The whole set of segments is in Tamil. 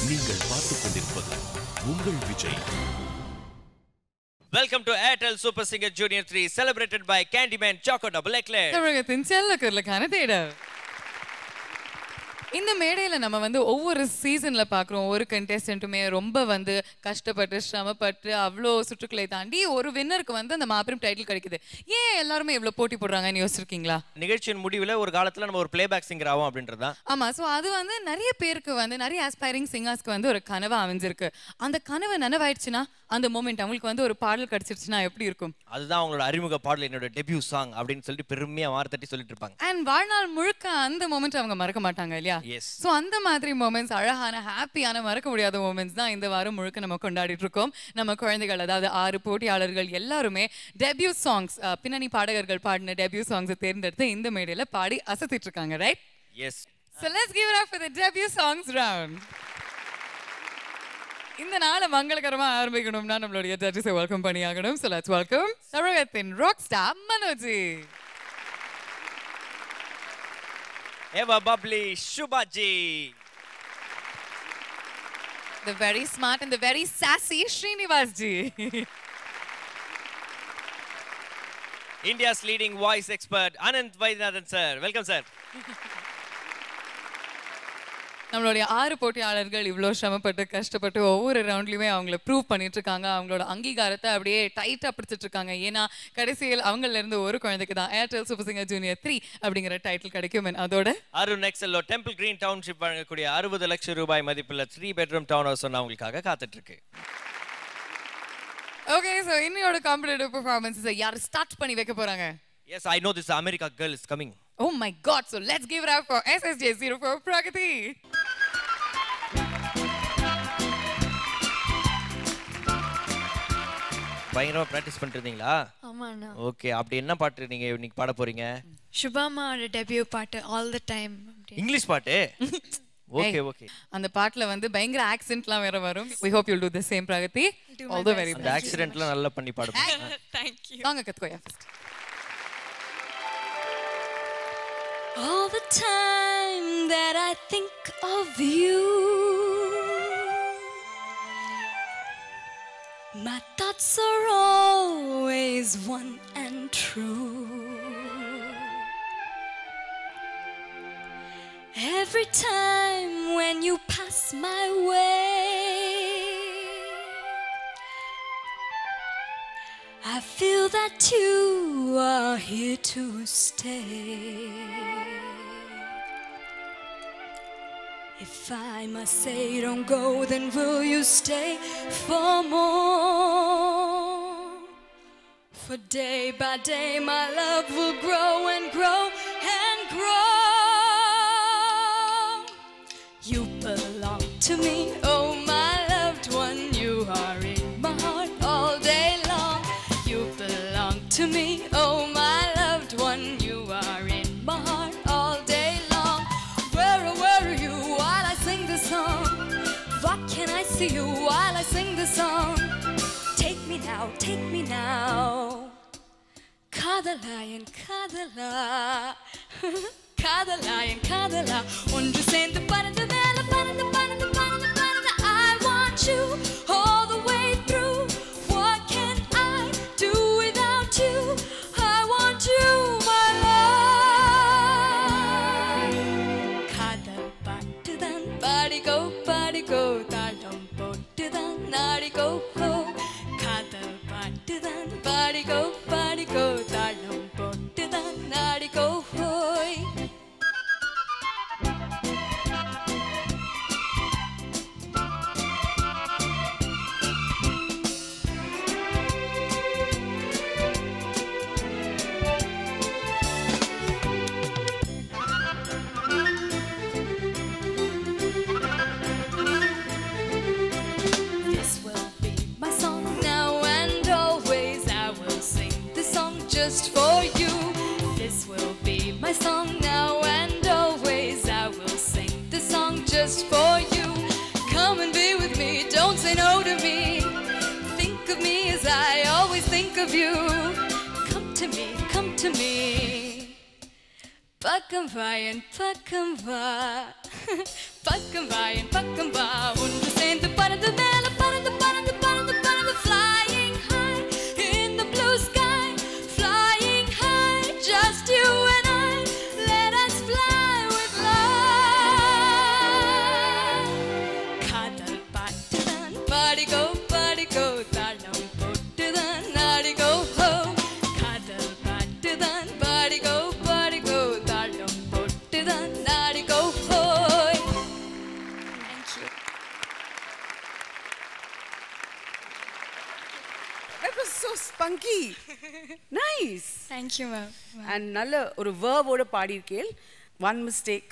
நீங்கள் பார்த்துக் கொண்டிருப்பது உங்கள் Vijay. Welcome to Airtel Super Singer Junior 3 celebrated by Candyman Choco Double Eclair. தமிழகத்தின் செல்லக்கருளுக்கான தேடல். இந்த மேடையில நம்ம வந்து ஒவ்வொரு சீசன்ல பாக்குறோம் ஒரு கண்டெஸ்டன்ட்டுமே ரொம்ப வந்து கஷ்டப்பட்டு சிரமப்பட்டு அவ்வளோ சுற்றுக்களை தாண்டி ஒரு வின்னருக்கு வந்து அந்த மாபெரும் டைட்டில் கிடைக்குது. ஏன் எல்லாருமே இவ்வளவு போட்டி போடுறாங்கன்னு யோசிச்சிருக்கீங்களா? நிகழ்ச்சியின் முடிவில் ஒரு காலத்துல நம்ம ஒரு பிளேபேக் சிங்கர் ஆகும் அப்படின்றதா. ஆமா, ஸோ அது வந்து நிறைய பேருக்கு வந்து நிறைய ஆஸ்பைரிங் சிங்கர்ஸ்க்கு வந்து ஒரு கனவா அமைஞ்சிருக்கு. அந்த கனவு நனவாயிடுச்சுன்னா அந்த மூமெண்ட் அவங்களுக்கு வந்து ஒரு பாடல் கிடைச்சிருச்சுன்னா எப்படி இருக்கும்? அதுதான் அவங்களோட அறிமுக பாடல், என்னோட டெபியூ சாங் அப்படின்னு சொல்லிட்டு பெருமையா வார்த்தட்டி சொல்லிட்டு இருப்பாங்க. அண்ட் வாழ்நாள் முழுக்க அந்த மூமெண்ட் அவங்க மறக்க மாட்டாங்க இல்லையா? ஸோ அந்த மாதிரி மூமெண்ட்ஸ், அழகான ஹாப்பியான மறக்க முடியாத மூமெண்ட்ஸ் தான் இந்த வாரம் முழுக்க நம்ம கொண்டாடிட்டு இருக்கோம். நம்ம குழந்தைகள், அதாவது 6 போட்டியாளர்கள் எல்லாருமே டெபியூ சாங்ஸ், பின்னணி பாடகர்கள் பாடின டெபியூ சாங்ஸை தேர்ந்தெடுத்து இந்த மேடையில பாடி அசத்திட்டு இருக்காங்க, right? Yes. So let's give it up for the debut songs round. இந்த நாளை மங்களகரமா ஆரம்பிக்கணும்னா நம்மளுடைய ஜட்ஜஸை வெல்கம் பண்ணி ஆகணும். So let's welcome தமிழகத்தின் ராக் ஸ்டார் மனோஜி, Eva Bubbly Shubhaji, the very smart and the very sassy Srinivas ji, India's leading voice expert Anant Vaidyanathan sir. Welcome sir. நம்மளுடைய 6 போட்டியாளர்கள் இவ்வளோ சிரமப்பட்டு கஷ்டப்பட்டு ஒவ்வொரு ரவுண்ட்லையுமே அவங்கள ப்ரூவ் பண்ணிட்டு இருக்காங்க. அவங்களோட அங்கீகாரத்தை அப்படியே டைட்டாக பிடிச்சிட்டு இருக்காங்க. ஏன்னா கடைசியில் அவங்கள இருந்து ஒரு குழந்தைக்கு தான் ஏர்டெல் சூப்பர் சிங்கர் ஜூனியர் 3 அப்படிங்கிற டைட்டில் கிடைக்கும். அதோட அருண் எக்ஸலோ டெம்பிள் கிரீன் டவுன்ஷிப் வழங்கக்கூடிய 60 லட்சம் ரூபாய் மதிப்புள்ள 3 bedroom டவுன் ஹவுஸ் அவங்களுக்காக காத்துட்டு இருக்கு. ஓகே, ஸோ இன்னையோட காம்படிட்டிவ் பெர்ஃபார்மன்ஸை யார் ஸ்டார்ட் பண்ணி வைக்க போறாங்க? Yes, I know this America girl is coming. Oh my God! So let's give it up for SSJ 04 Pragati. பயங்கரமா பிராக்டிஸ் பண்ணிருந்தீங்களா? ஆமாண்ணா. ஓகே, அப்படி என்ன பாட்டு நீங்க இன்னைக்கு பாட போறீங்க? சுபாமாவோட டெபியூ பாட்டு ஆல் தி டைம். இங்கிலீஷ் பாட்டு? Okay okay. அந்த பாட்டுல வந்து பயங்கர ஆக்சென்ட்லாம் வேற வரும். We hope you'll do the same Pragati. All the very best. அந்த ஆக்சிடென்ட்லாம் நல்லா பண்ணி பாடுங்க. Thank you. வாங்க கத்துக்கோயா first. All the time that I think of you, my thoughts are always one and true. Every time when you pass my way, I feel that you are here to stay. If I must say don't go, then will you stay for more? For day by day my love will grow and grow and grow. You belong to me, oh my loved one. You are in my heart all day long. You belong to me, oh my loved one. You are in my heart all day long. Where are you while I sing this song? What can I see you while I sing this song? Take me now, take me now. Kadala and kadala, kadala and kadala. Ondru sendu parandu mela parandu parandu parandu parandu. I want you all the way through. What can I do without you? I want you, my love. Kadal pattudan paadi go, taalam pottudan naadi go go. Kadal pattudan paadi go, taalam pottudan naadi go hoy. This will be my song now and always. I will sing this song just for you. This will be my song now and always. I will sing this song just for you. Come and be with me, don't say no to me. Think of me as I always think of you. Come to me, come to me. Pakam va and pakam va. Pakam va and pakam va. பாடிக்கோ பாடிக்கோ தாளம் போட்டுதான் நாடிக்கோ ஹோ காதல் பாட்டுதான் பாடிக்கோ பாடிக்கோ தாளம் போட்டுதான் நாடிக்கோ ஹோய். Thank you. That was so spunky. Nice. Thank you, ma'am. And நல்ல ஒரு verb-ஓட பாடியிருக்கேள். One mistake.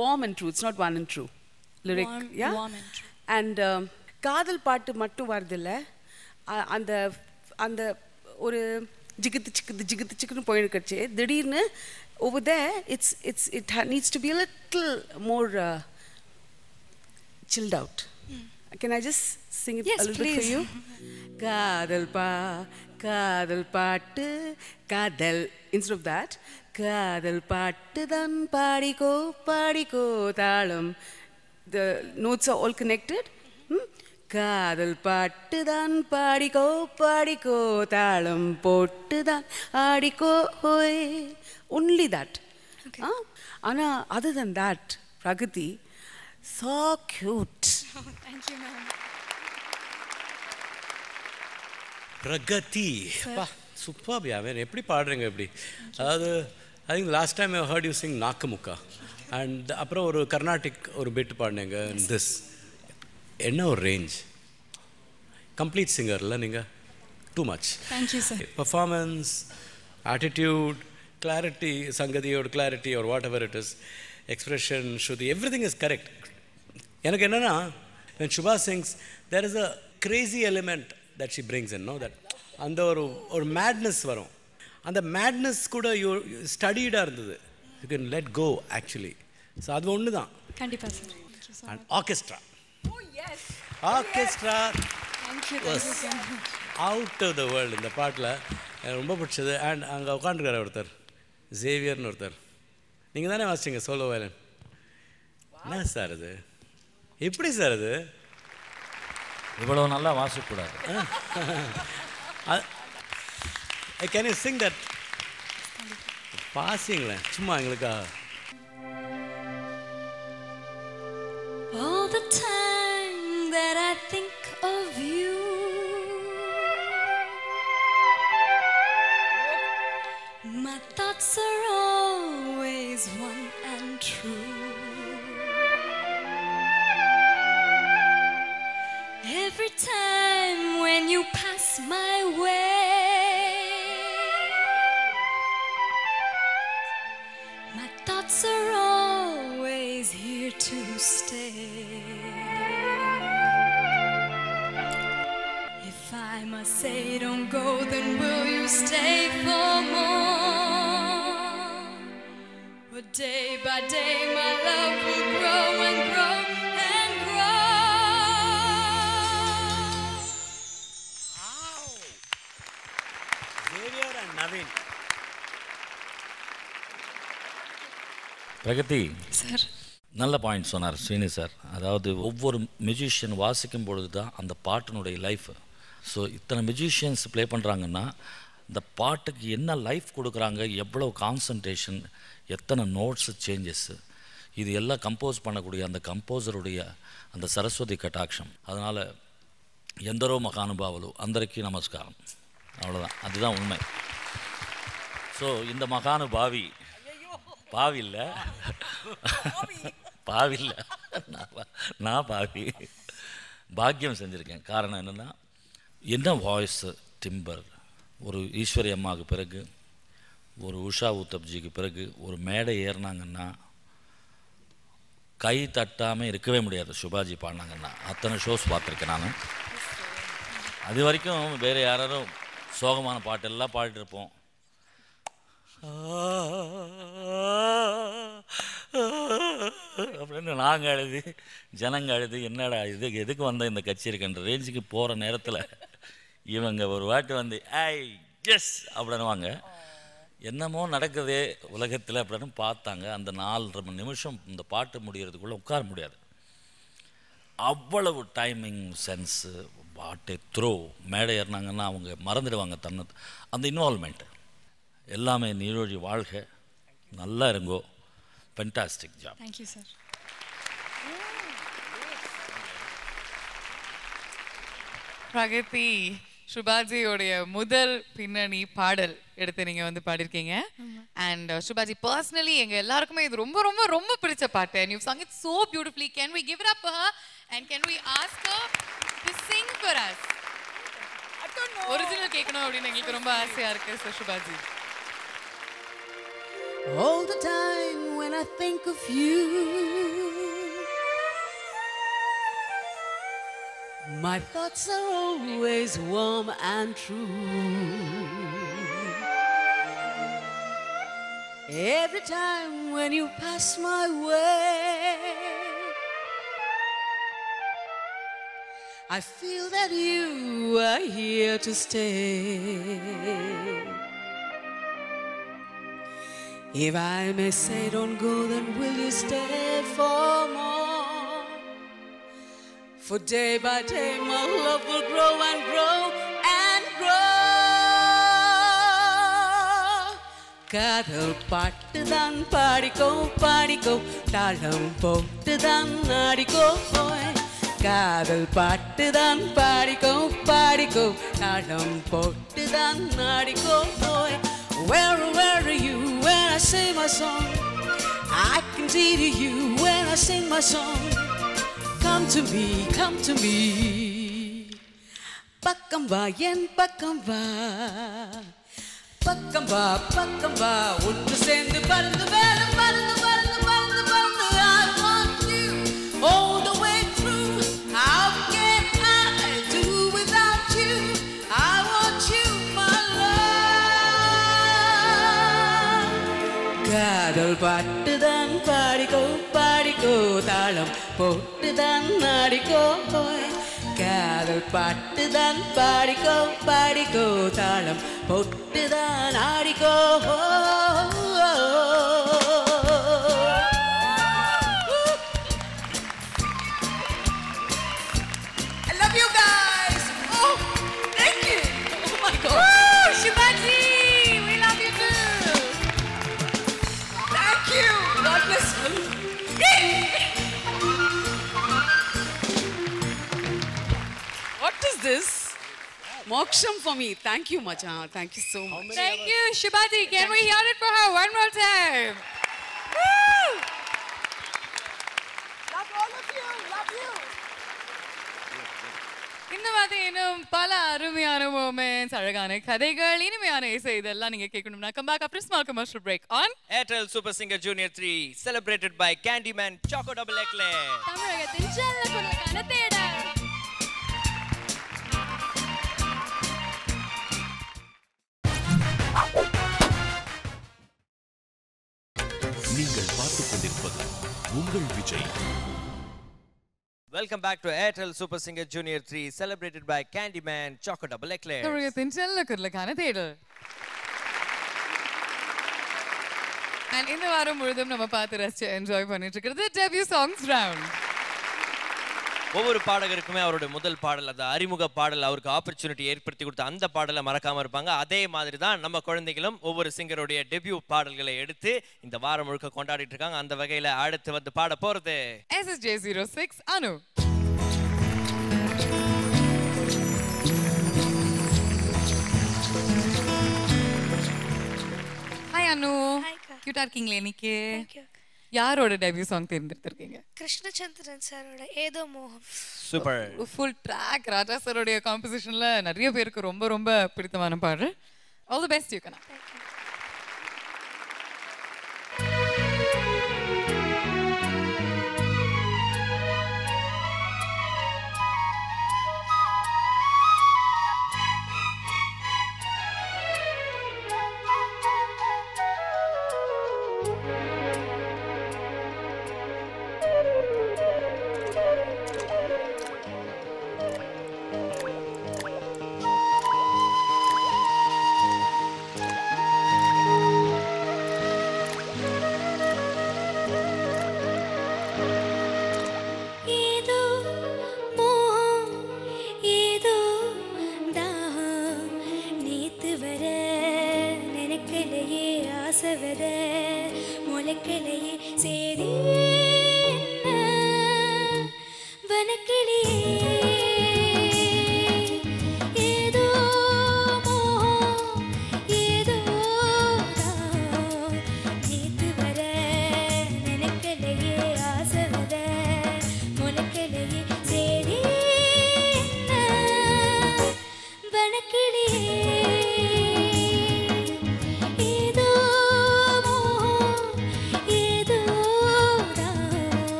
Warm and true. It's not one and true. Lyric. Yeah? Warm and true. And காதல் பாட்டு மட்டும் வருதில்ல, அந்த அந்த ஒரு ஜிகித்து சிக்குது ஜிகித்து சிக்குன்னு போயிருக்கச்சு திடீர்னு over there it needs to be a little more chilled out. Can I just sing it Yes, a little bit for please. you? காதல் பாட்டு காதல் instead of that காதல் பாட்டு தான் பாடிக்கோ பாடிக்கோ தாளம். The notes are all connected. காதல் பாட்டு தான் பாடிக்கோ பாடிக்கோ தாளம் போட்டு தான் ஆடிக்கோ ஹோய். Only that. ஆனா other than that, Pragati, so cute. Thank you, ma'am. Pragati பா சூப்பர் யாவே எப்படி பாடுறீங்க எப்படி அதாவது I think last time I heard you sing Nakku Mukka and அப்புறம் ஒரு கர்நாடிக் ஒரு பிட் பாடினீங்க திஸ் என்ன ஒரு ரேஞ்ச் கம்ப்ளீட் சிங்கர்ல நீங்கள் too much Thank you, sir. Performance attitude clarity சங்கதியோட கிளாரிட்டி ஒரு whatever it is expression shruti everything is correct எனக்கு என்னென்னா when Shubha sings there is a crazy element that she brings in, no, that அந்த ஒரு மேட்னஸ் வரும் அந்த மேட்னஸ் கூட ஸ்டடீடாக இருந்தது you can let go actually so அது ஒன்று தான் கண்டிப்பா சார். And orchestra orchestra out of the world இந்த பாட்டில் எனக்கு ரொம்ப பிடிச்சது. அண்ட் அங்கே உட்காந்துருக்காரு ஒருத்தர் ஜேவியர்னு ஒருத்தர், நீங்கள் தானே வாசிச்சிங்க சோலோ வயலின். என்ன சார் அது, எப்படி சார் அது இவ்வளோ நல்லா வாசிக்கக்கூடாது. கேன் யூ சிங் தட் பாசிங்களேன் சும்மா எங்களுக்கா. All the time that I think of you, my thoughts are always one and true. Every time when you pass my way, my thoughts are always here to stay. If I must say don't go, then will you stay for more? But day by day my love will grow and grow and grow. Xavier and Naveen. Pragathi sir, நல்ல பாயிண்ட் சொன்னார் ஸ்ரீனி சார். அதாவது ஒவ்வொரு மியூசிஷியன் வாசிக்கும் பொழுது தான் அந்த பாட்டினுடைய லைஃப். ஸோ இத்தனை மியூசிஷியன்ஸ் ப்ளே பண்ணுறாங்கன்னா இந்த பாட்டுக்கு என்ன லைஃப் கொடுக்குறாங்க, எவ்வளோ கான்சன்ட்ரேஷன், எத்தனை நோட்ஸு சேஞ்சஸ்ஸு, இது எல்லாம் கம்போஸ் பண்ணக்கூடிய அந்த கம்போசருடைய அந்த சரஸ்வதி கட்டாட்சம். அதனால் ఎందరో మహానుభావులు అందరికీ నమస్కారం. அவ்வளோதான், அதுதான் உண்மை. ஸோ இந்த மகானுபாவி பாவில்ல பாவில்ல நான் பாவி பாக்கியம் செஞ்சுருக்கேன். காரணம் என்னென்னா என்ன வாய்ஸு டிம்பர், ஒரு ஈஸ்வரி அம்மாவுக்கு பிறகு ஒரு உஷா உத்தப்ஜிக்கு பிறகு ஒரு மேடை ஏறினாங்கன்னா கை தட்டாமல் இருக்கவே முடியாது. சுபாஜி பாடினாங்கன்னா அத்தனை ஷோஸ் பார்த்துருக்கேன் நான். அது வரைக்கும் வேறு யாரும் சோகமான பாட்டெல்லாம் பாடிட்டுருப்போம். அப்படின்னு நாங்கள் அழுது ஜனங்க அழுது என்னடா இது எதுக்கு வந்த இந்த கச்சேரிக்குன்ற ரேஞ்சுக்கு போகிற நேரத்தில் இவங்க ஒரு வாட்டி வந்து ஐ எஸ் அப்படின்னுவாங்க. என்னமோ நடக்குதே உலகத்தில் அப்படின்னு பார்த்தாங்க. அந்த 4.5 மணி நிமிஷம் இந்த பாட்டு முடிகிறதுக்குள்ளே உட்கார முடியாது. அவ்வளவு டைமிங் சென்ஸு, பாட்டை த்ரோ, மேடை ஏறினாங்கன்னா அவங்க மறந்துடுவாங்க தன்னை. அந்த இன்வால்மெண்ட்டு எல்லாமே நீரோழி வாழ்க, நல்லா இருங்கோ. Fantastic job. Thank you sir. Pragathi சுபாஜியோடைய முதல் பின்னணி பாடல் எடுத்து நீங்க வந்து பாடிருக்கீங்க and சுபாஜி personally எங்க எல்லாருக்குமே இது ரொம்ப ரொம்ப ரொம்ப பிடிச்ச பாட்டு and you've sung it so beautifully. Can we give it up for her and can we ask her to sing for us? I don't know. Original கேட்கணும் அப்படினு எங்களுக்கு ரொம்ப ஆசையா இருக்கு Subhaji. All the time when I think of you, my thoughts are always warm and true. Every time when you pass my way, I feel that you are here to stay. If I may say don't go, then will you stay for more? For day by day my love will grow and grow and grow. காதல் பாட்டுதான் பாடிக்கோ பாடிக்கோ தாளம் போட்டுதான் ஆடிக்கோ காதல் பாட்டுதான் பாடிக்கோ பாடிக்கோ தாளம் போட்டுதான் ஆடிக்கோ Where are you when I sing my song? I can see to you when I sing my song. Come to me, come to me. பக்கம் வா என் பக்கம் வா பக்கம் வா பக்கம் வா ஒன்று சேர்ந்து பறந்து பறந்து பறந்து பறந்து பறந்து பறந்து I want you all the way through. How can I do without you? I want you, my love. காதல் பாட்டுதான் பாடிக்கோ பாடிக்கோ தாளம் போட்டுதான் ஆடிக்கோ காதல் பாட்டுதான் பாடிக்கோ பாடிக்கோ தாளம் போட்டுதான் ஆடிக்கோ I love you guys. Oh, thank you. Oh my God. Woo, Shivaji, we love you too. Thank you. God bless you. What is this? Moksham for me. Thank you, Macha. Thank you so much. Thank you, Shivaji. Can we hear it for her one more time? Woo! Love all of you. Love you. இந்த மாதிரி இன்னும் பல அருமையான மூமெண்ட்ஸ் அழகான கதைகள் இனிமையான இசை இதெல்லாம் நீங்க கேட்கணும்னா come back after a small commercial break on Airtel Super Singer Junior 3 celebrated by Candyman Choco Double Eclair. தமிழகத்தின் செல்ல குரலுக்கான தேடல். நீங்கள் பார்த்துக் கொண்டிருப்பது உங்கள் Vijay. Welcome back to Airtel Super Singer Junior 3 celebrated by Candyman Choco Double Eclair. தமிழகத்தின் செல்ல குரலுக்கான தேடல். And இந்த வாரம் முழுதும் நம்ம பார்த்து ரசிச்சு என்ஜாய் பண்ணிட்டு இருக்கிறது டெபியூ சாங்ஸ் ரவுண்ட். ஒவ்வொரு பாடகருக்குமே அவருடைய முதல் பாடல் அந்த அறிமுக பாடல் அவருக்கு ஆப்பர்ச்சுனிட்டி ஏற்படுத்தி கொடுத்த அந்த பாடலை மறக்காம இருப்பாங்க. அதே மாதிரி தான் நம்ம குழந்தைகளும் ஒவ்வொரு சிங்கருடைய டெபியூ பாடல்களை எடுத்து இந்த வாரம் முழுக்க கொண்டாடிட்டு இருக்காங்க. அந்த வகையில அடுத்து வந்து பாட போறது SSJ06 அனு. ஹாய் அனு. கியூட்டா இருக்கீங்களே இன்னைக்கு? யாரோட டெபியூ சாங் தேர்ந்தெடுத்திருக்கீங்க? கிருஷ்ணச்சந்திரன் சாரோட ஏதோ மோகம். சூப்பர். ஃபுல் ட்ராக் ராஜா சாரோட காம்போசிஷன்ல நிறைய பேருக்கு ரொம்ப ரொம்ப பிடித்தமான பாடல். ஆல் தி பெஸ்ட் யூ கனா.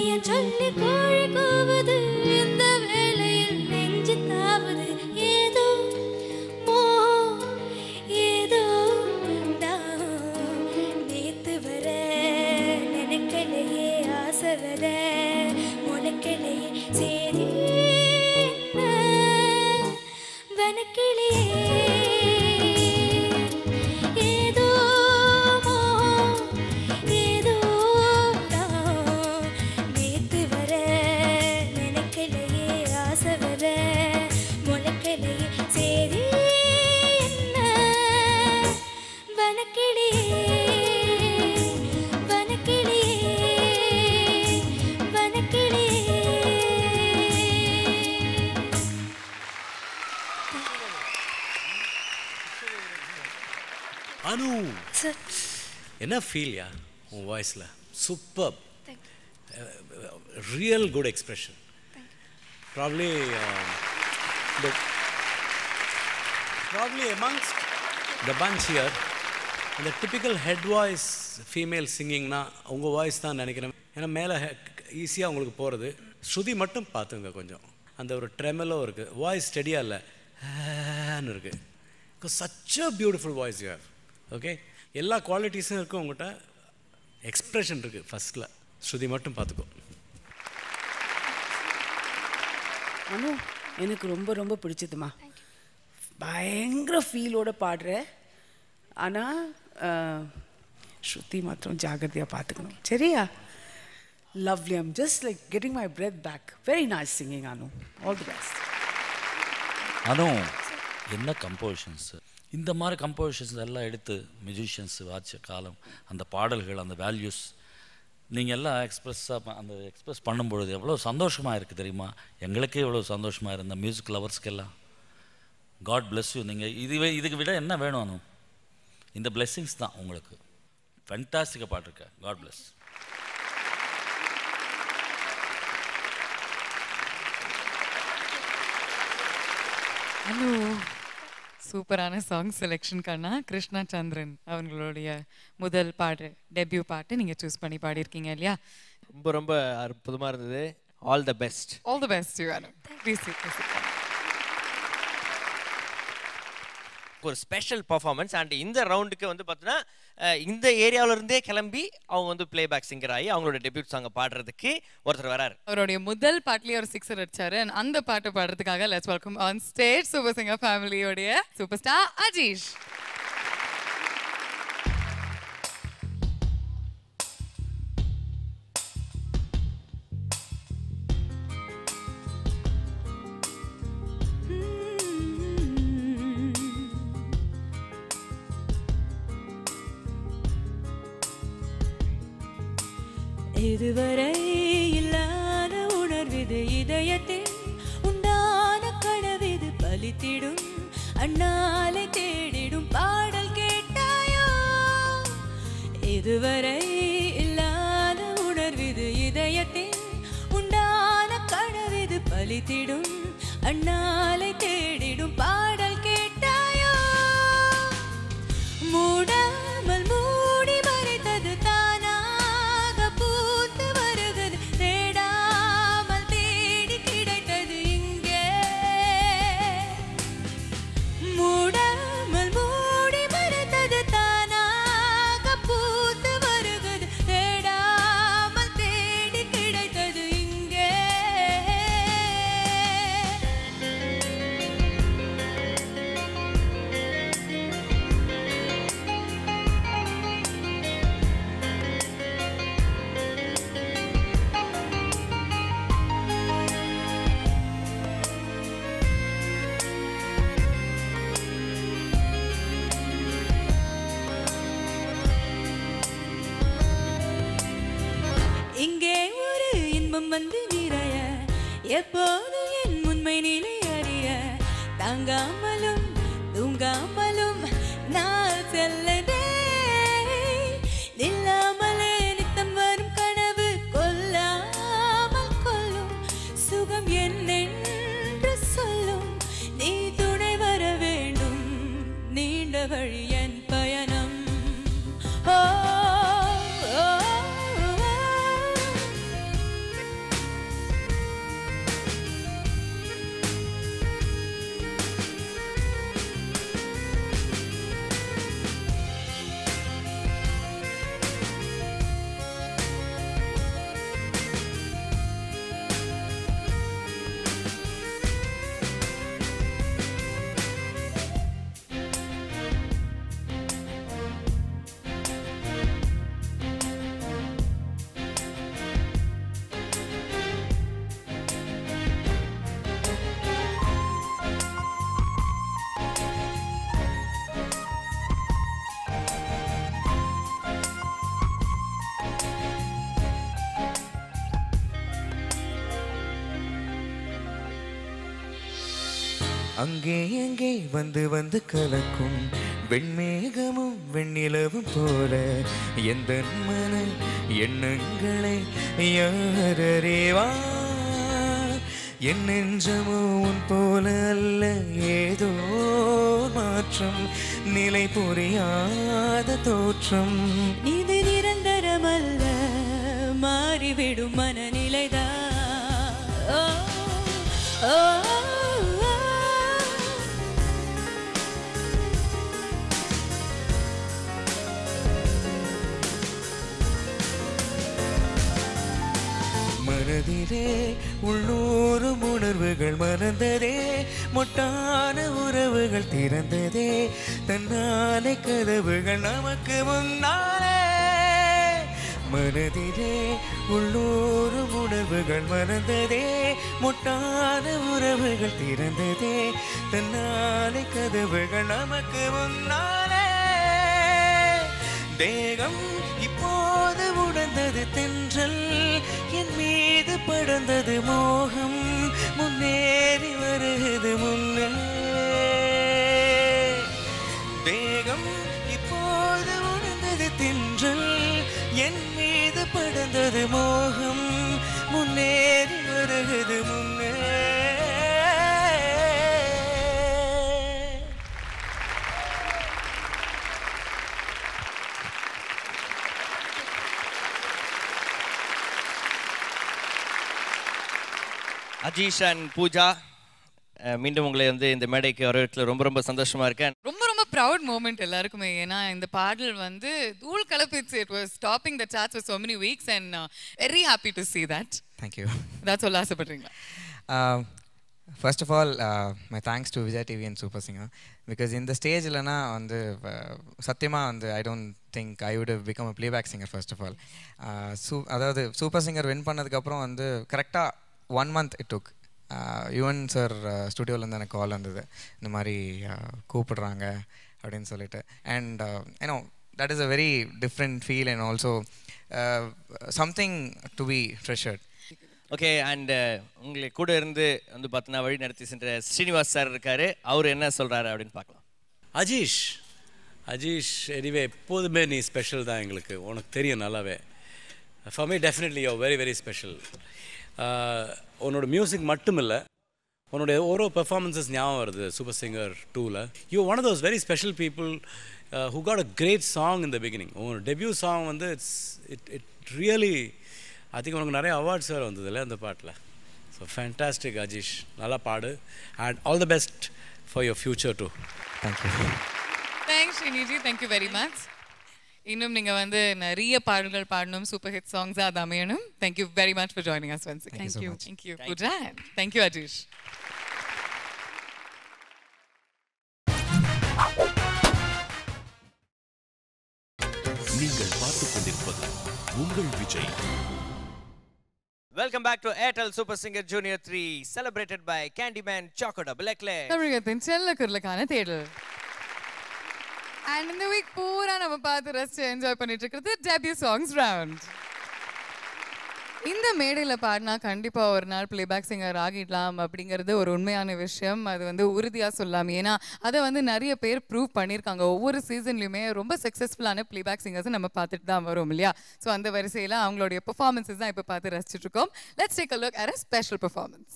ஏன் சொல்லி கோழி கூவுது இந்த வேளையில் நெஞ்சு தாவுது ஏதோ மோகம் ஏதோ தாகம் நேத்து வர நினைக்கலையே ஆசை வர முளைக்கலையே சேரி வனக்கிளியே ஏதோ மோகம் ஏதோ தாகம் நேத்து வர நினைக்கலையே ஆசை வர முளைக்கலையே சேரி என்ன வனக்கிளியே வனக்கிளியே வனக்கிளியே. அனு சார் என்ன ஃபீல்யா உன் வாய்ஸில் super real good expression probably amongst the bunch here இந்த டிப்பிக்கல் ஹெட் வாய்ஸ் ஃபீமேல் சிங்கிங்னா உங்கள் வாய்ஸ் தான் நினைக்கிறேன். ஏன்னா மேலே ஈஸியாக உங்களுக்கு போகிறது. ஸ்ருதி மட்டும் பார்த்துங்க கொஞ்சம். அந்த ஒரு ட்ரெமலோ இருக்குது, வாய்ஸ் ஸ்டெடியாக இல்லை ஹேன்னு இருக்குது. Such a beautiful voice you have. Okay, எல்லா குவாலிட்டிஸும் இருக்குது உங்கள்கிட்ட, எக்ஸ்ப்ரெஷன் இருக்குது ஃபஸ்ட்டில். ஸ்ருதி மட்டும் பார்த்துக்கோ. அனு எனக்கு ரொம்ப ரொம்ப பிடிச்சதுமா. பயங்கர ஃபீலோட பாடுற, ஆனால் ஸ்ருதி மாத்திரம் ஜாகிரதையாக பார்த்துக்கணும், சரியா? Lovely. I'm just like getting my breath back. Very nice singing Anu. All the best. Anu, என்ன கம்போசிஷன்ஸ்! இந்த மாதிரி கம்போசிஷன்ஸ் எல்லாம் எடுத்து மியூசிஷியன்ஸ் வாட்ச காலம், அந்த பாடல்கள், அந்த வேல்யூஸ் நீங்கள் எல்லாம் எக்ஸ்ப்ரெஸ் பண்ணும்பொழுது எவ்வளோ சந்தோஷமாக இருக்குது தெரியுமா? எங்களுக்கே எவ்வளோ சந்தோஷமாக இருந்த மியூசிக் லவர்ஸ்க்கெல்லாம். God bless you. நீங்கள் இதுக்கு விட என்ன வேணும் அனு? இந்த பிளெஸ்ஸிங்ஸ் தான் உங்களுக்கு. ஃபென்டாஸ்டிக்காக பாட்டிருக்க. God bless. ஹலோ, சூப்பரான சாங் செலெக்ஷன் கண்ணா. கிருஷ்ணா சந்திரன் அவங்களுடைய முதல் பாட்டு, டெபியூ பாட்டு நீங்கள் சூஸ் பண்ணி பாடியிருக்கீங்க இல்லையா? ரொம்ப ரொம்ப அற்புதமாக இருந்தது. All the best. All the best you Anu. Please. ஒரு ஸ்பெஷல் பர்ஃபார்மன்ஸ். அண்ட் இந்த ரவுண்டுக்கு வந்து பார்த்தீங்கன்னா இந்த ஏரியாவிலேருந்தே கிளம்பி அவங்க வந்து பிளேபேக் சிங்கர் ஆகி அவங்களோட டெபியூட் சாங்கை பாடுறதுக்கு ஒருத்தர் வராரு. அவருடைய முதல் பாட்டிலேயே ஒரு 6 அடிச்சாரு. அந்த பாட்டு பாடுறதுக்காக let's welcome on stage super singer ஃபேமிலியோடைய சூப்பர் ஸ்டார் அஜீஷ். இதுவரை இல்லாத உணர்விது, இதயத்தில் உண்டான கனவிது, பலித்திடும் அண்ணாலை தேடிடும் பாடல் கேட்டாயோ? இதுவரை இல்லாத உணர்விது, இதயத்தில் உண்டான கனவிது, பலித்திடும் அண்ணாலை தேடிடும் பாடல் கேட்டாயோ? மூடாமல் மூடி மறைத்தது தானாக பூத்து வருகிறது, தேடாமல் தேடி கிடைத்தது இங்கே. மூடாமல் மூடி மறைத்தது தானாக பூத்து வருகிறது, தேடாமல் தேடி கிடைத்தது இங்கே. இங்கே ஒரு இன்பம் வந்து நிறைய, எப்போதும் என் உண்மை நிலை அறிய, தாங்காமலும் தூங்காமலும் நான் செல்லதே, நில்லாமலே நித்தம் வரும் கனவு, கொல்லாமல் கொல்லும் சுகம் என்னென்று சொல்லும், நீ துணை வர வேண்டும், நீண்ட வழி என் பயணம். ஓ அங்கே எங்கே வந்து வந்து கலக்கும் வெண்மேகமும் வெண்ணிலவும் போல எந்த மன எண்ணங்களை யாரறிவா என் நெஞ்சமோ உன் போல அல்ல ஏதோ மாற்றம் நிலை புரியாத தோற்றம் இது நிரந்தரமல்ல மாறிவிடும் மனநிலைதான் ஓ ஓ மனதிலே உள்ளூரும் உணர்வுகள் மறந்ததே மொட்டான உறவுகள் திறந்ததே தன்னாலே கதவுகள் நமக்கு முன்னாலே மனதிலே உள்ளூரும் உணர்வுகள் மறந்ததே மொட்டான உறவுகள் திறந்ததே தன்னாலே கதவுகள் நமக்கு முன்னாலே தேகம் இப்போது உணர்ந்தது தென்றல் என் மீது படர்ந்தது மோகம் முன்னேறி வருகிறது முன்னே தேகம் இப்போது உணர்ந்தது தென்றல் என் மீது படர்ந்தது மோகம் முன்னேறி வருகிறது முன்னே அஜீஷ் அண்ட் பூஜா மீண்டும் உங்களை வந்து இந்த மேடைக்கு வரவேற்கல ரொம்ப ரொம்ப சந்தோஷமா இருக்கேன். ரொம்ப ரொம்ப ப்ரௌட் மூமெண்ட் எல்லாருக்குமே. ஏன்னா இந்த பாடல் வந்து தூள் கலப்பிச்சு. It was topping the charts for so many weeks and very happy to see that. Thank you. That's all ஆசைப்படுறீங்களா? First of all, my thanks to Vijay TV and Super Singer because in the stage lana வந்து சத்தியமா வந்து I don't think I would have become a playback singer first of all. அதாவது சூப்பர் சிங்கர் வின் பண்ணதுக்கு அப்புறம் வந்து கரெக்டா 1 month it took. Yuvan sir ஸ்டுடியோலேருந்து எனக்கு கால் வந்தது இந்த மாதிரி கூப்பிடுறாங்க அப்படின்னு சொல்லிட்டு and you know that is a very different feel and also something to be treasured. Okay and உங்களுக்கு கூட இருந்து வந்து பார்த்தீங்கன்னா வழி நடத்தி சென்ற ஸ்ரீனிவாஸ் சார் இருக்காரு. அவர் என்ன சொல்கிறாரு அப்படின்னு பார்க்கலாம். அஜீஷ் எனிவே எப்போதுமே நீ ஸ்பெஷல் தான் எங்களுக்கு, உனக்கு தெரியும் நல்லாவே. For me definitely you very very special. உன்னோட மியூசிக் மட்டும் இல்லை, உன்னோட ஓரோ பெர்ஃபார்மன்ஸஸ் ஞாபகம் வருது சூப்பர் சிங்கர் 2ல. You one of those very special people who got a great song in the beginning. உன்னோட டெபியூ சாங் வந்து இட் ரியலி ஐ திங்க் உனக்கு நிறைய அவார்ட்ஸ் வேறு வந்தது இல்லை அந்த பாட்டில். ஸோ ஃபேண்டாஸ்டிக் அஜீஷ், நல்லா பாடு and all the best for your future too. Thank you. Thanks ஸ்ரீனிஜி, தேங்க்யூ வெரி மச். இன்னும் நீங்கள் வந்து நிறைய பாடல்கள் பாடணும், சூப்பர் ஹிட் சாங்ஸாக அது அமையணும். Thank you very much for joining us once again. Thank you so much. Thank you Pooja, thank you Ajeesh. நீங்கள் பார்த்துக் கொண்டிருப்பது உங்கள் Vijay. Welcome back to Airtel super singer junior 3 celebrated by Candyman Choco Double Eclair. தமிழகத்தின் செல்ல குரலுக்கான தேடல். அண்ட் இந்த வீக் பூரா நம்ம பார்த்து ரசிச்சு என்ஜாய் பண்ணிட்டு இருக்கிறது டெபியூ சாங்ஸ் ரவுண்ட். இந்த மேடையில் பாடினா கண்டிப்பாக ஒரு நாள் பிளேபேக் சிங்கர் ஆகிடலாம் அப்படிங்கிறது ஒரு உண்மையான விஷயம். அது வந்து உறுதியாக சொல்லலாம். ஏன்னா அதை வந்து நிறைய பேர் ப்ரூவ் பண்ணியிருக்காங்க. ஒவ்வொரு சீசன்லையுமே ரொம்ப சக்ஸஸ்ஃபுல்லான பிளேபேக் சிங்கர்ஸை நம்ம பார்த்துட்டு தான் வரோம் இல்லையா? ஸோ அந்த வரிசையில் அவங்களுடைய பெர்ஃபார்மன்ஸஸ் தான் இப்போ பார்த்து ரசிச்சுட்டு இருக்கோம். Let's take a look at a special performance.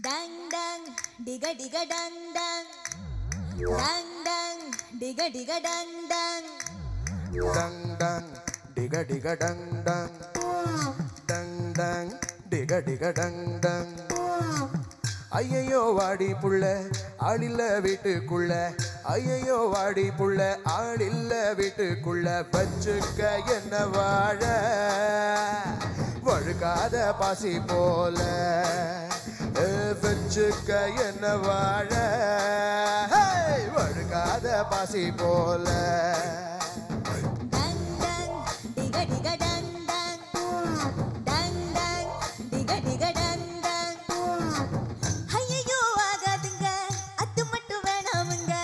Dang dang digga digga dang dang dang dang digga digga dang dang dang dang digga digga dang dang dang dang digga digga dang dang ஐயையோ வாடி புள்ள ஆளில்ல வீட்டுக்குள்ள ஐயையோ வாடி புள்ள ஆளில்ல வீட்டுக்குள்ள வச்சுக்க என்ன வாழ வழுக்காத பாசி போல வச்சுக்க என்ன வாழ வழுக்காத பாசி போல dang dang digga digga dang dang dang dang digga digga dang dang ஐயையோ ஆகாதுங்க அது மட்டும் வேணாமுங்க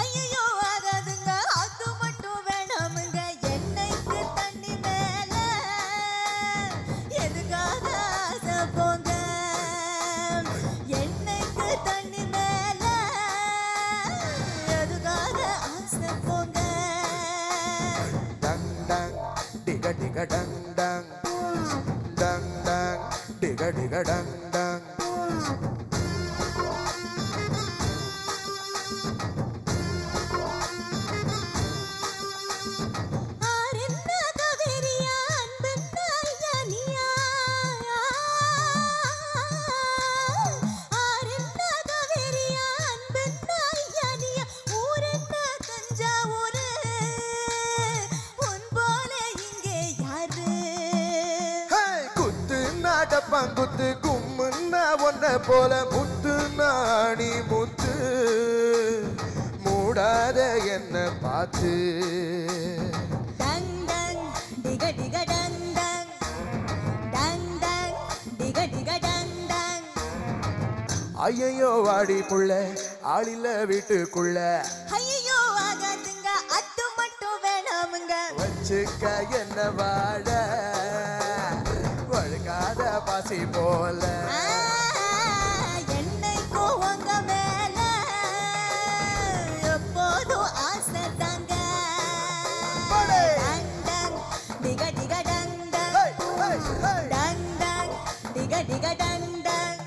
ஐயையோ ஆகாதுங்க அது மட்டும் வேணாமுங்க எண்ணெய்க்கு தண்ணி மேல எதுக்காக ஆசை போங்க diga dang dang dang dang diga dang dang. பங்குத்து கும்முன்னா ஒன்ன போல முத்து நாணி முத்து மூடாத என்ன பார்த்து டங் டங் டிக டிக டங் டங் டங் டங் டிக டிக டங் டங். ஐயையோ வாடி புள்ள ஆளில்ல வீட்டுக்குள்ள ஐயோ ஆகாதுங்க அது மட்டும் வேணாமுங்க வச்சுக்க என்ன வாழ வழுக்காத பாசி போல என்னைக்கோ உங்க மேல எப்போதும் ஆசை தாங்க. டங் டங் டிக டிக டங் டங் டங் டங் டிக டிக டங் டங்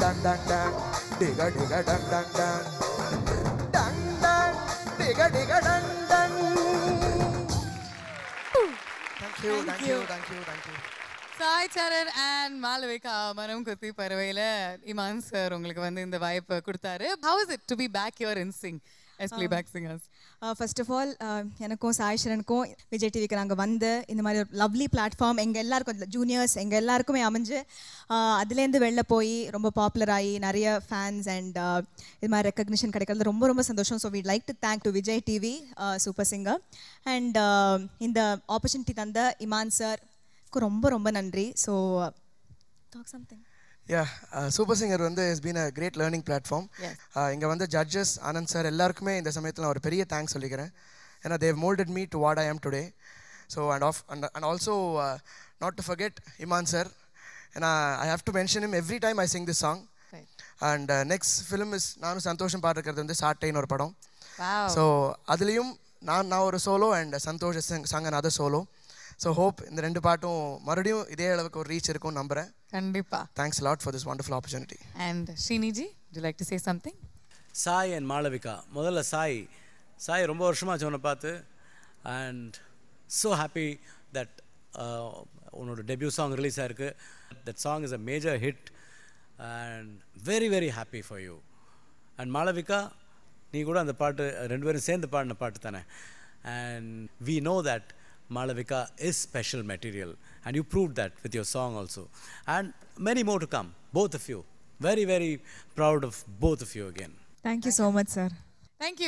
dang dang dang diga diga dang dang dang dang dang diga diga dang dang. Thank you. Sai Charan and Malavika மனம் குத்தி பறவையில் இமான் சார் உங்களுக்கு வந்து இந்த வாய்ப்பு கொடுத்தாரு. How is it to be back here in Sing as playback singers? First of all எனக்கும் சாய் சரணுக்கும் விஜய் டிவிக்கு நாங்கள் வந்து இந்த மாதிரி ஒரு லவ்லி பிளாட்ஃபார்ம் எங்கள் எல்லாருக்கும் ஜூனியர்ஸ் எங்கள் எல்லாருக்குமே அமைஞ்சு அதுலேருந்து வெளில போய் ரொம்ப பாப்புலர் ஆகி நிறைய ஃபேன்ஸ் அண்ட் இது மாதிரி ரெக்கக்னிஷன் கிடைக்கிறது ரொம்ப ரொம்ப சந்தோஷம். So we'd like to thank to Vijay TV super singer and இந்த ஆப்பர்ச்சுனிட்டி தந்த இமான் சார் ரொம்ப ரொம்ப நன்றி. So talk something. Super singer வந்து is been a great learning platform. இங்கே வந்து ஜட்ஜஸ் ஆனந்த் சார் எல்லாருக்குமே இந்த சமயத்தில் நான் ஒரு பெரிய தேங்க்ஸ் சொல்லிக்கிறேன். ஏன்னா they moulded me to what I am today. So and also not to forget Imman sir. ஏன்னா I have to mention him every time I sing this song. And next film is நானும் சந்தோஷம் பாடுறது வந்து சாட்டைன்னு ஒரு படம். ஸோ அதுலேயும் நான் ஒரு solo and Santhosh sung another solo. So hope இந்த ரெண்டு பாட்டும் மறுபடியும் இதே அளவுக்கு ஒரு ரீச் இருக்கும் நம்புறேன். கண்டிப்பா. Thanks lot for this wonderful opportunity. And ஸ்ரீனிஜி, would you like to say something? Sai and Malavika. முதல்ல சாய் ரொம்ப வருஷமாக சொன்ன பார்த்து அண்ட் ஸோ ஹாப்பி தட் உன்னோட டெபியூ சாங் ரிலீஸ் ஆயிருக்கு. That song is a major hit and very very happy for you. And Malavika, நீ கூட அந்த பாட்டு ரெண்டு பேரும் சேர்ந்து பாடின பாட்டு தானே. And we know that Malavika is special material and you proved that with your song also, and many more to come, both of you. Very very proud of both of you again. Thank you so much sir. Thank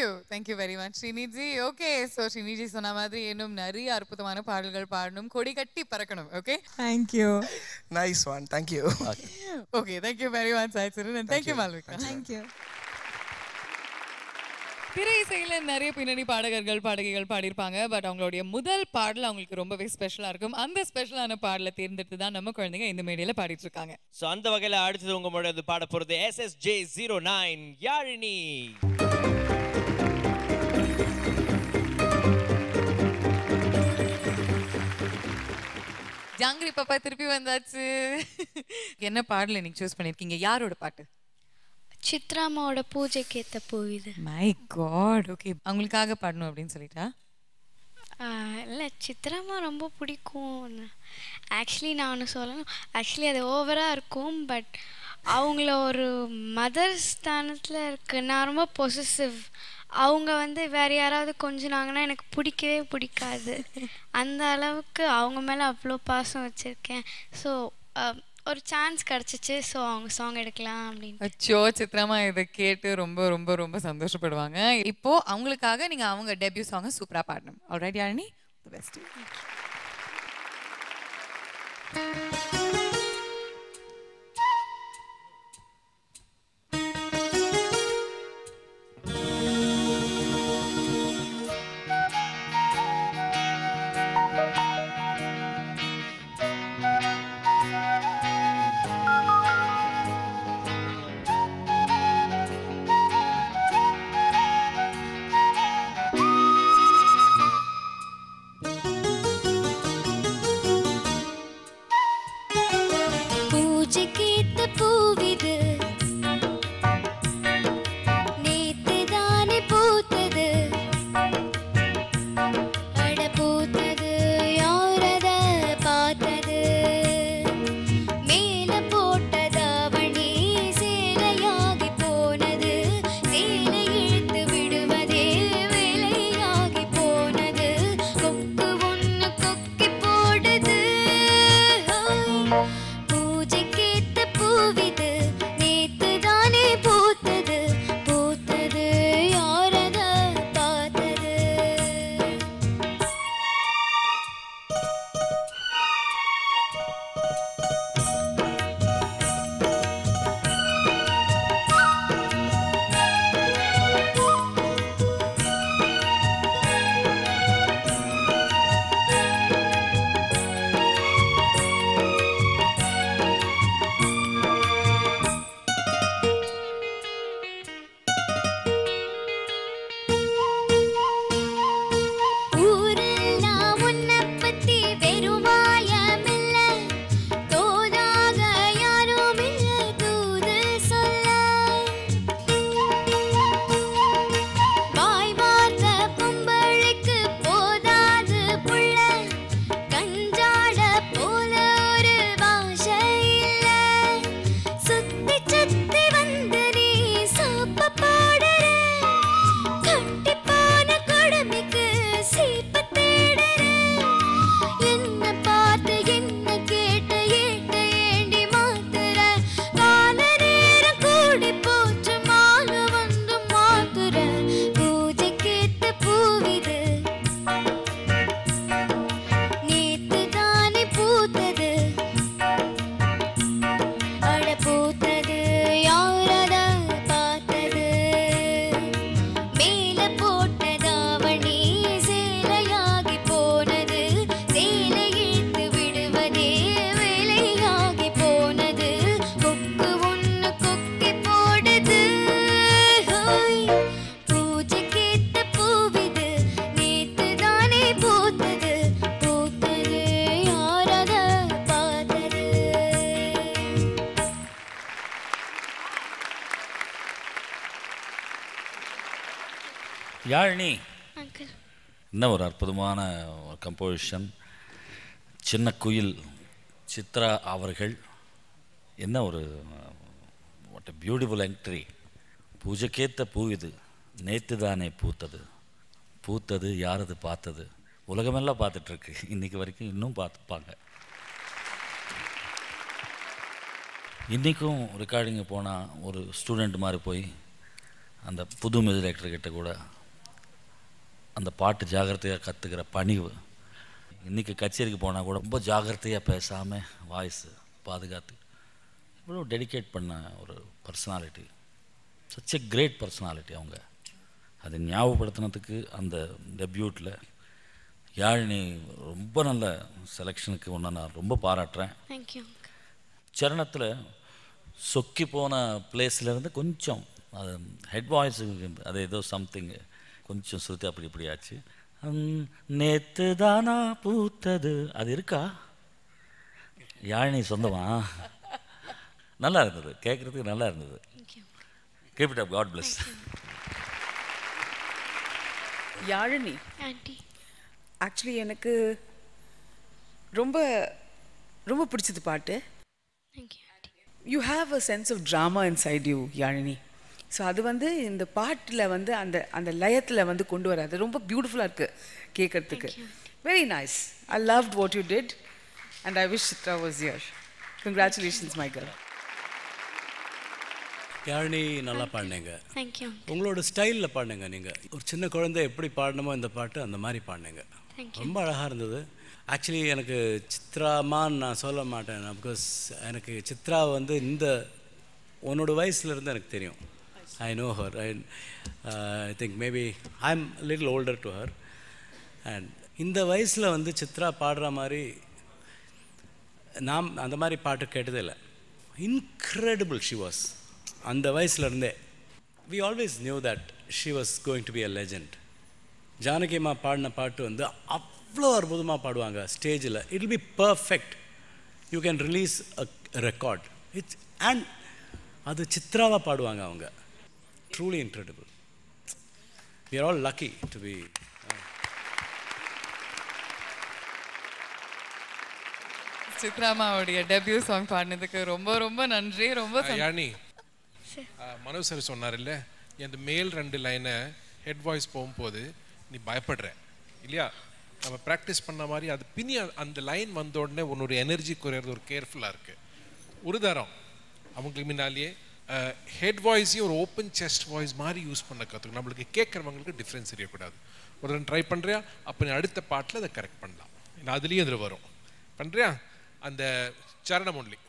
you very much Sriniji. Okay, so Sriniji சொன்ன மாதிரி இன்னும் நிறைய அற்புதமான பாடல்கள் பாடணும், கொடி கட்டி பறக்கணும். Okay, thank you. Nice one. Thank you. Okay, thank you very much Sai Charan, and thank you Malavika. Thank you. திரை இசையில் நிறைய பின்னணி பாடகர்கள் பாடகிகள் பாடியிருப்பாங்க. பட் அவங்களுடைய முதல் பாடல் அவங்களுக்கு ரொம்பவே ஸ்பெஷலாக இருக்கும். அந்த ஸ்பெஷலான பாடலை தேர்ந்தெடுத்து தான் நம்ம குழந்தைங்க இந்த மேடையில் பாடிட்டு இருக்காங்க. ஸோ அந்த வகையில் அடுத்தது உங்க முன்னாடி பாட போகிறது SSJ09 யாழினி. ஜாங்கிரி பாப்பா திருப்பி வந்தாச்சு. என்ன பாடல் இன்னைக்கு சூஸ் பண்ணியிருக்கீங்க? யாரோட பாட்டு? சித்ராமாவோட பூஜைக்கு ஏற்ற பூ இது. My God. ஓகே, அவங்களுக்காக பாடணும் அப்படின்னு சொல்லிட்டா? இல்லை, சித்ராமா ரொம்ப பிடிக்கும். ஆக்சுவலி நான் ஒன்று சொல்லணும், ஆக்சுவலி அது ஓவராக இருக்கும். பட் அவங்கள ஒரு மதர் ஸ்தானத்தில் இருக்கு. நான் ரொம்ப பொசசிவ். அவங்க வந்து வேறு யாராவது கொஞ்சினாங்கன்னா எனக்கு பிடிக்கவே பிடிக்காது. அந்த அளவுக்கு அவங்க மேலே அவ்வளோ பாசம் வச்சுருக்கேன். ஸோ ஒரு சான்ஸ் கிடச்சிச்சு. ஸோ அவங்க சாங் எடுக்கலாம் அப்படின்னு. அச்சோ, சித்ராமா இதை கேட்டு ரொம்ப ரொம்ப ரொம்ப சந்தோஷப்படுவாங்க. இப்போ அவங்களுக்காக நீங்கள் அவங்க டெபியூ சாங்கை சூப்பராக பாடணும். Alright Yazhini, the best. Yazhini uncle இன்னும் ஒரு அற்புதமான கம்போசிஷன். சின்ன குயில் சித்ரா அவர்கள் என்ன ஒரு வாட் எ பியூட்டிஃபுல் என்ட்ரி. பூஜைக்கேத்த பூ இது, நேற்று தானே பூத்தது, பூத்தது யாரது பார்த்தது, உலகமெல்லாம் பார்த்துட்ருக்கு, இன்றைக்கி வரைக்கும் இன்னும் பார்த்துப்பாங்க. இன்றைக்கும் ரெக்கார்டிங்கு போனால் ஒரு ஸ்டூடெண்ட் மாதிரி போய் அந்த புது மியூசிக் டைரக்டர்கிட்ட கூட அந்த பாட்டு ஜாகிரதையாக கற்றுக்கிற பணிவு. இன்றைக்கி கச்சேரிக்கு போனால் கூட ரொம்ப ஜாகிரதையாக பேசாமல் வாய்ஸு பாதுகாத்து இவ்வளோ டெடிகேட் பண்ண ஒரு personality. Such a great personality அவங்க. அதை ஞாபகப்படுத்தினதுக்கு அந்த டெபியூட்டில் யாழினி ரொம்ப நல்ல செலெக்ஷனுக்கு ஒன்று நான் ரொம்ப பாராட்டுறேன். தேங்க்யூ. சரணத்தில் சொக்கி போன பிளேஸ்லேருந்து கொஞ்சம் அது ஹெட் வாய்ஸு அது ஏதோ சம்திங் கொஞ்சம் சுருத்தி அப்படி இப்படி ஆச்சு. நேற்று தானா பூத்தது அது இருக்கா? யாழினி சொந்தமா? நல்லா இருந்தது, கேட்குறதுக்கு நல்லா இருந்தது. Keep it up, god bless. Yazhini aunty actually எனக்கு ரொம்ப ரொம்ப பிடிச்சது பாட்டு. Thank you aunty. You have a sense of drama inside you Yazhini. So அது வந்து இந்த பாட்டில் வந்து அந்த அந்த லயத்தில் வந்து கொண்டு வராது. ரொம்ப பியூட்டிஃபுல்லாக இருக்குது கேட்குறதுக்கு. Very nice. I loved what you did and I wish Chitra was here. Congratulations my girl. Yazhini நல்லா பாடினீங்க. தேங்க்யூ. உங்களோட ஸ்டைலில் பாடினீங்க. நீங்கள் ஒரு சின்ன குழந்தை எப்படி பாடணுமோ இந்த பாட்டு அந்த மாதிரி பாடினீங்க. ரொம்ப அழகாக இருந்தது. ஆக்சுவலி எனக்கு சித்ராமான்னு நான் சொல்ல மாட்டேன், பிகாஸ் எனக்கு சித்ரா வந்து இந்த உன்னோட வயசுலேருந்து எனக்கு தெரியும். I know her. I think maybe I'm a little older to her. And இந்த வயசில் வந்து சித்ரா பாடுற மாதிரி நாம் அந்த மாதிரி பாட்டு கேட்டதே இல்லை. Incredible she was. அந்த வயசுலேருந்தே we always knew that she was going to be a legend. ஜானகியம்மா பாடின பாட்டு வந்து அவ்வளோ அற்புதமாக பாடுவாங்க ஸ்டேஜில். It will be perfect. You can release a record. And அது சித்ராவாக பாடுவாங்க அவங்க. Truly incredible. We are all lucky to be. சித்ராமாவுடைய டெபியூ சாங் பாடினதுக்கு ரொம்ப ரொம்ப நன்றி. ரொம்ப யாழினி, மனோ சார் சொன்னார் இல்லை, அந்த மேல் 2 லைனை ஹெட் வாய்ஸ் போகும்போது நீ பயப்படுற இல்லையா? நம்ம ப்ராக்டிஸ் பண்ண மாதிரி அது பின்னி அந்த லைன் வந்த உடனே உன்னோட எனர்ஜி குறையிறது ஒரு கேர்ஃபுல்லாக இருக்குது. ஒரு தரம் அவங்களுக்கு முன்னாலேயே ஹெட் வாய்ஸையும் ஒரு ஓப்பன் செஸ்ட் வாய்ஸ் மாதிரி யூஸ் பண்ண கற்றுக்கணும். நம்மளுக்கு கேட்குறவங்களுக்கு டிஃப்ரென்ஸ் தெரியக்கூடாது. ஒரு தடவை ட்ரை பண்ணுறியா, அப்போ நீ அடுத்த பாட்டில் அதை கரெக்ட் பண்ணலாம். ஏன்னா அதுலேயும் அதில் வரும். பண்ணுறியா? அந்த சரணம் ஒன்லி.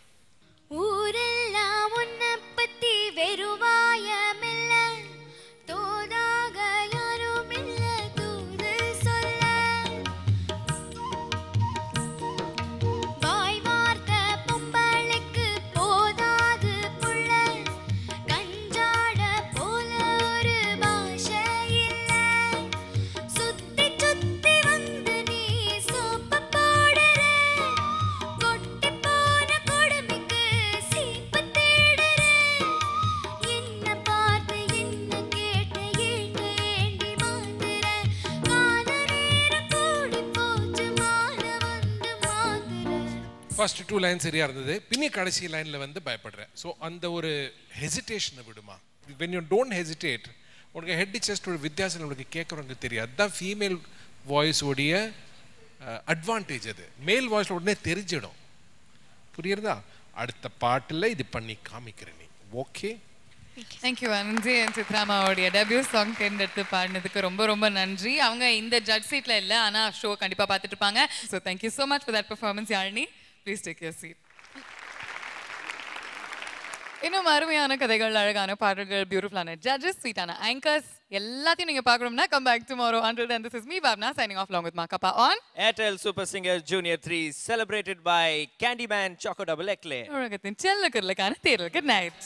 ஊரெல்லாம் உன்னை பத்தி வெறுவாயமில்ல, தோதாக யாரும் இல்ல தூது சொல்ல, வாய் வார்த்த பொம்பளைக்கு போதாது புள்ள, கஞ்சாட போல ஒரு பாஷை இல்ல, சுத்தி சுத்தி வந்து நீ சோப்ப போடுற, கொட்டி போன கொடுமைக்கு சீப்பு தேடுற, என்ன பார்த்து என்ன கேட்டு ஏண்டி ஏண்டி மாத்துற, கால நேரம் கூடி போச்சு மாற வந்து மாத்துற. ஃபர்ஸ்ட் 2 லைன் சரியாக இருந்தது, பின்னி கடைசி லைனில் வந்து பயப்படுற. ஸோ அந்த ஒரு ஹெசிடேஷனை விடுமா. வென் யூ டோன்ட் ஹெசிடேட், உனக்கு ஹெட் செஸ்டோட வித்தியாசம் நம்மளுக்கு கேட்குறவங்க தெரியாது. அதுதான் ஃபீமேல் வாய்ஸோடைய அட்வான்டேஜ். அது மேல் வாய்ஸில் உடனே தெரிஞ்சிடும். புரியுறதா? அடுத்த பாட்டில் இது பண்ணி காமிக்கிறேன் நீ. Okay, thank you Ananthi. சித்ராமாவுடைய டெபியூ சாங் தேர்ந்தெடுத்து பாடினதுக்கு ரொம்ப ரொம்ப நன்றி. அவங்க இந்த ஜட்ஜ் சீட்ல இல்லை, ஆனால் ஷோ கண்டிப்பாக பார்த்துட்டு இருப்பாங்க. So thank you so much for that performance Yazhini. Please take your seat. இன்னும் அருமையான கதைகள், அழகான பாடல்கள், பியூட்டிஃபுல்லான ஜட்ஜஸ், ஸ்வீட்டான ஆங்கர்ஸ் எல்லாத்தையும் நீங்க பார்க்கணும்னா come back tomorrow. Until then, this is me, Bhavna, signing off along with Makappa on Airtel Super Singer Junior 3, celebrated by Candyman Choco Double Eclair. உலகத்தின் செல்ல குரலுக்கான தேர்தல். Good night.